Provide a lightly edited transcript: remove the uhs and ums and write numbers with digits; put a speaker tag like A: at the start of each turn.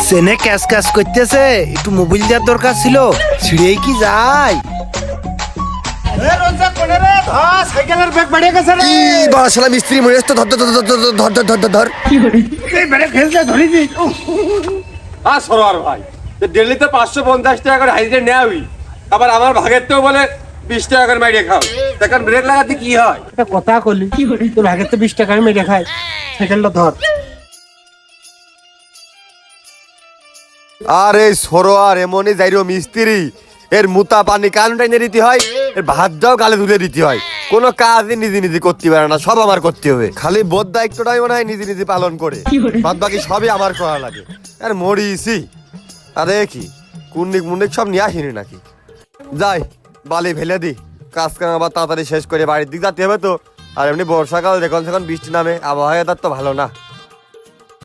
A: সেনে cash cash করতেছে, একটু মোবাইল দেওয়ার দরকার ছিল। ছিড়েই কি যায়?
B: মিস্ত্রি মনে ধর ধর ধর ধর ধর ধর ধর ধর
C: সরোয়ার ভাই, দিল্লিতে 550 টাকা করে হাইজে নেওয়াই, আবার আমার ভাগের তো বলে 20 টাকা করে মাইরে খাও। দেখেন ব্রেক লাগাতে কি হয়?
D: কথা কলি তোর ভাগের তো 20 টাকা মেরে খায়, সাইকেলটা ধর।
B: আরে সরোয়ার এমনই যাইরো মিস্ত্রি, এর মুতা পানি কান টাইনে দিতে হয়, এর ভাতটাও গালে তুলে দিতে হয়। কোনো কাজই নিজে নিজে করতে পারে না, সব আমার করতে হবে। খালি বোধ দায়িত্বটাই মনে হয় নিজে নিজে পালন করে, বাদ বাকি সবই আমার করা লাগে। আর মরিছি, আরে কি কুন্নিক মুন্নিক সব নিয়ে আসিনি নাকি? যাই বালি ফেলে দি, কাজ কাম আবার তাড়াতাড়ি শেষ করে বাড়ির দিক যেতে হবে তো। আর এমনি বর্ষাকাল, দেখুন বৃষ্টি নামে, আবহাওয়া তো ভালো না।